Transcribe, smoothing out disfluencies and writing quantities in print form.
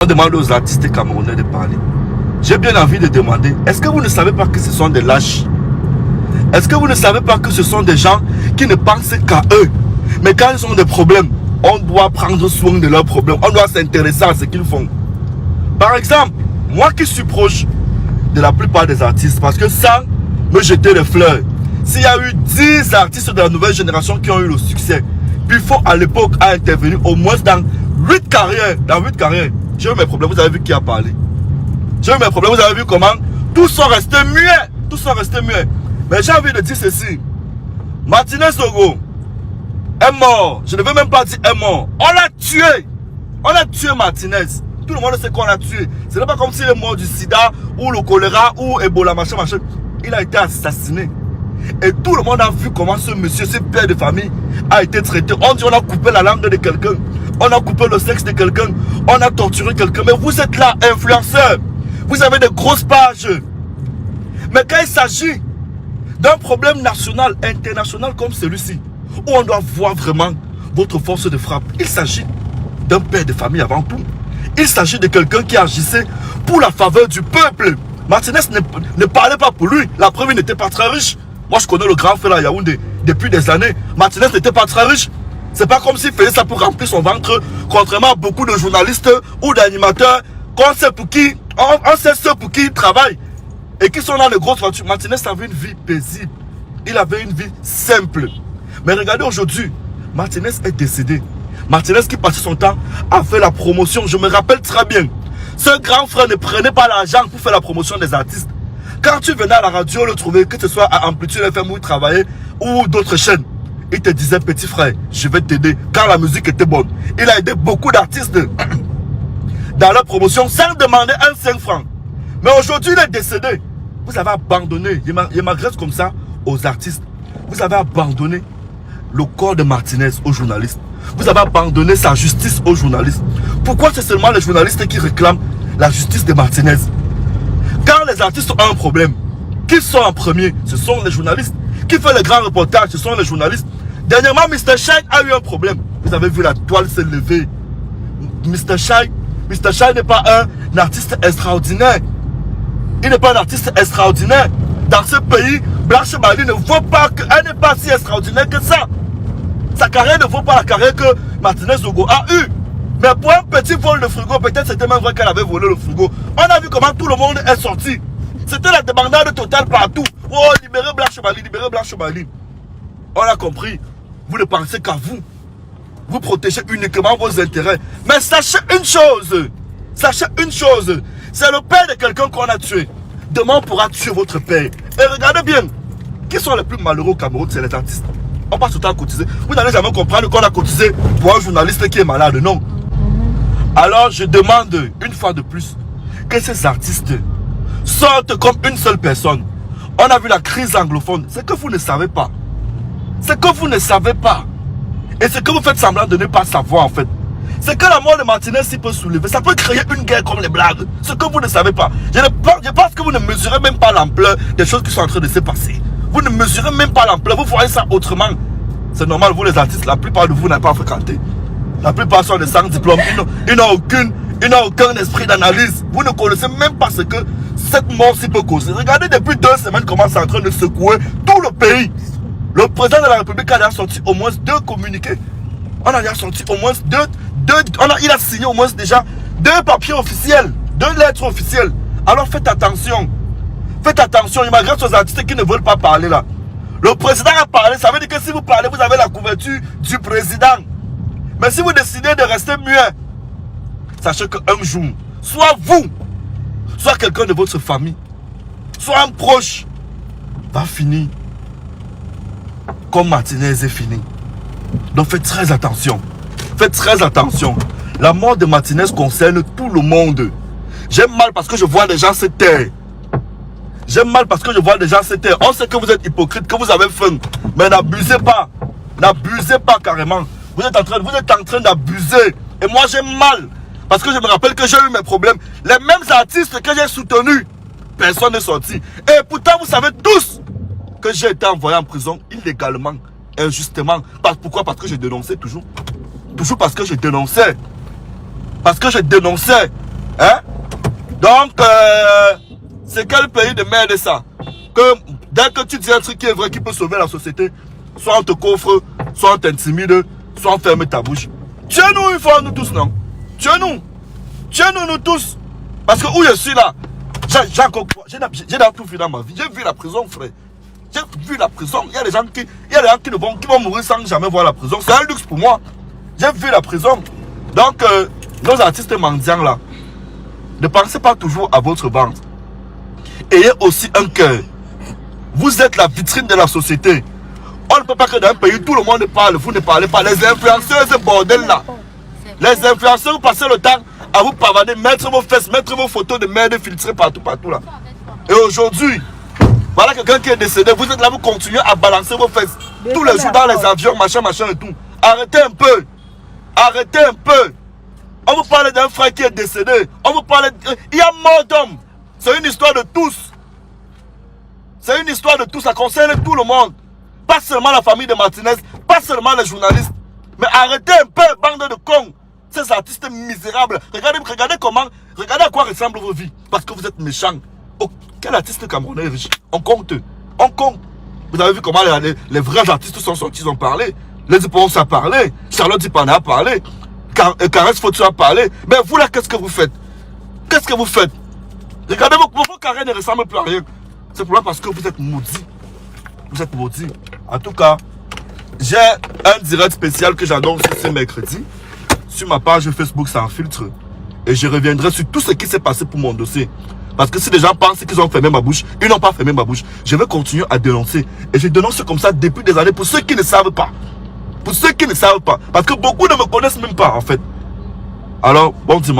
On demande aux artistes camerounais de parler. J'ai bien envie de demander, est-ce que vous ne savez pas que ce sont des lâches? Est-ce que vous ne savez pas que ce sont des gens qui ne pensent qu'à eux? Mais quand ils ont des problèmes, on doit prendre soin de leurs problèmes. On doit s'intéresser à ce qu'ils font. Par exemple, moi qui suis proche de la plupart des artistes, parce que sans me jeter les fleurs, s'il y a eu 10 artistes de la nouvelle génération qui ont eu le succès, puis il faut à l'époque intervenir au moins dans 8 carrières. Dans 8 carrières, j'ai eu mes problèmes. Vous avez vu qui a parlé? J'ai eu mes problèmes. Vous avez vu comment tous sont restés muets. Tous sont restés muets. Mais j'ai envie de dire ceci. Martinez Zogo est mort. Je ne veux même pas dire est mort. On l'a tué. On a tué Martinez. Tout le monde sait qu'on l'a tué. Ce n'est pas comme s'il est mort du sida ou le choléra ou Ebola, machin, machin. Il a été assassiné. Et tout le monde a vu comment ce monsieur, ce père de famille, a été traité. On dit on a coupé la langue de quelqu'un. On a coupé le sexe de quelqu'un. On a torturé quelqu'un. Mais vous êtes là, influenceur. Vous avez de grosses pages. Mais quand il s'agit d'un problème national, international comme celui-ci, où on doit voir vraiment votre force de frappe, il s'agit d'un père de famille avant tout. Il s'agit de quelqu'un qui agissait pour la faveur du peuple. Martinez ne parlait pas pour lui. La preuve, il n'était pas très riche. Moi, je connais le grand frère à Yaoundé depuis des années. Martinez n'était pas très riche. C'est pas comme s'il faisait ça pour remplir son ventre, contrairement à beaucoup de journalistes ou d'animateurs qu'on sait pour qui, on sait ceux pour qui ils travaillent et qui sont dans les grosses voitures. Martinez avait une vie paisible. Il avait une vie simple. Mais regardez aujourd'hui, Martinez est décédé. Martinez qui passait son temps à faire la promotion. Je me rappelle très bien. Ce grand frère ne prenait pas l'argent pour faire la promotion des artistes. Quand tu venais à la radio le trouver, que ce soit à Amplitude FM où il travaillait ou d'autres chaînes, il te disait petit frère, je vais t'aider quand la musique était bonne. Il a aidé beaucoup d'artistes dans leur promotion sans demander un 5 francs. Mais aujourd'hui il est décédé. Vous avez abandonné, il m'agresse comme ça aux artistes. Vous avez abandonné le corps de Martinez aux journalistes. Vous avez abandonné sa justice aux journalistes. Pourquoi c'est seulement les journalistes qui réclament la justice de Martinez? Quand les artistes ont un problème, qui sont en premier? Ce sont les journalistes. Qui fait les grands reportages? Ce sont les journalistes. Dernièrement, Mr. Shine a eu un problème. Vous avez vu la toile se lever. Mr. Shine n'est pas un artiste extraordinaire. Il n'est pas un artiste extraordinaire. Dans ce pays, Blanche Mali ne vaut pas que... Elle n'est pas si extraordinaire que ça. Sa carrière ne vaut pas la carrière que Martinez Zogo a eue. Mais pour un petit vol de frigo, peut-être c'était même vrai qu'elle avait volé le frigo. On a vu comment tout le monde est sorti. C'était la débandade totale partout. Oh, libérez Blanche Mali, libérez Blanche Mali. On a compris. Vous ne pensez qu'à vous. Vous protégez uniquement vos intérêts. Mais sachez une chose. Sachez une chose. C'est le père de quelqu'un qu'on a tué. Demain, on pourra tuer votre père. Et regardez bien. Qui sont les plus malheureux au Cameroun? C'est les artistes. On passe tout le temps à cotiser. Vous n'allez jamais comprendre qu'on a cotisé pour un journaliste qui est malade. Non. Alors, je demande une fois de plus que ces artistes sortent comme une seule personne. On a vu la crise anglophone. C'est que vous ne savez pas. C'est que vous ne savez pas. Et c'est que vous faites semblant de ne pas savoir en fait. C'est que la mort de Martinez s'y peut soulever. Ça peut créer une guerre comme les blagues. Ce que vous ne savez pas. Je pense que vous ne mesurez même pas l'ampleur des choses qui sont en train de se passer. Vous ne mesurez même pas l'ampleur. Vous voyez ça autrement. C'est normal, vous les artistes, la plupart de vous n'avez pas fréquenté. La plupart sont des sans diplôme. Ils n'ont aucun esprit d'analyse. Vous ne connaissez même pas ce que cette mort s'y peut causer. Regardez depuis 2 semaines comment c'est en train de secouer tout le pays. Le président de la République a déjà sorti au moins 2 communiqués. On a déjà sorti au moins il a signé au moins déjà 2 papiers officiels, 2 lettres officielles. Alors faites attention. Faites attention, il m'agresse aux artistes qui ne veulent pas parler là. Le président a parlé, ça veut dire que si vous parlez, vous avez la couverture du président. Mais si vous décidez de rester muet, sachez qu'un jour, soit vous, soit quelqu'un de votre famille, soit un proche, va finir comme Martinez est fini. Donc faites très attention. Faites très attention. La mort de Martinez concerne tout le monde. J'aime mal parce que je vois des gens se taire. J'aime mal parce que je vois des gens se taire. On sait que vous êtes hypocrite, que vous avez faim. Mais n'abusez pas. N'abusez pas carrément. Vous êtes en train d'abuser. Et moi j'aime mal. Parce que je me rappelle que j'ai eu mes problèmes. Les mêmes artistes que j'ai soutenus, personne n'est sorti. Et pourtant vous savez tous que j'ai été envoyé en prison illégalement, injustement. Pourquoi? Parce que je dénonçais toujours. Toujours parce que je dénonçais. Parce que je dénonçais. Donc, c'est quel pays de merde ça? Que dès que tu dis un truc qui est vrai, qui peut sauver la société, soit on te coffre, soit on t'intimide, soit on ferme ta bouche. Tiens-nous une fois, nous tous, non? Tiens-nous. Tiens-nous, nous tous. Parce que où je suis là, j'ai tout vu dans ma vie. J'ai vu la prison, frère. J'ai vu la prison. Il y a des gens qui vont mourir sans jamais voir la prison. C'est un luxe pour moi. J'ai vu la prison. Donc, nos artistes mendiants là, ne pensez pas toujours à votre bande. Ayez aussi un cœur. Vous êtes la vitrine de la société. On ne peut pas que dans un pays, tout le monde parle, vous ne parlez pas. Les influenceurs, ce bordel là. Les influenceurs, vous passez le temps à vous pavaner, mettre vos fesses, mettre vos photos de merde filtrées partout là. Et aujourd'hui, voilà quelqu'un qui est décédé. Vous êtes là, vous continuez à balancer vos fesses tous les jours dans les avions, machin et tout. Arrêtez un peu. Arrêtez un peu. On vous parle d'un frère qui est décédé. On vous parle... Il y a mort d'homme. C'est une histoire de tous. C'est une histoire de tous. Ça concerne tout le monde. Pas seulement la famille de Martinez. Pas seulement les journalistes. Mais arrêtez un peu, bande de cons. Ces artistes misérables. Regardez comment... Regardez à quoi ressemble vos vies. Parce que vous êtes méchants. Oh, quel artiste camerounais est riche? On compte. On compte. Vous avez vu comment les vrais artistes sont sortis, ils ont parlé. Les Dupont a parlé. Charlotte Dupont a parlé. Caresse Fautu a parlé. Mais vous là, qu'est-ce que vous faites? Qu'est-ce que vous faites? Regardez, vos carrés ne ressemblent plus à rien. C'est pour parce que vous êtes maudits. Vous êtes maudits. En tout cas, j'ai un direct spécial que j'annonce ce mercredi sur ma page Facebook Sans Filtre. Et je reviendrai sur tout ce qui s'est passé pour mon dossier. Parce que si les gens pensent qu'ils ont fermé ma bouche, ils n'ont pas fermé ma bouche. Je vais continuer à dénoncer. Et je dénonce comme ça depuis des années pour ceux qui ne savent pas. Pour ceux qui ne savent pas. Parce que beaucoup ne me connaissent même pas en fait. Alors, bon dimanche.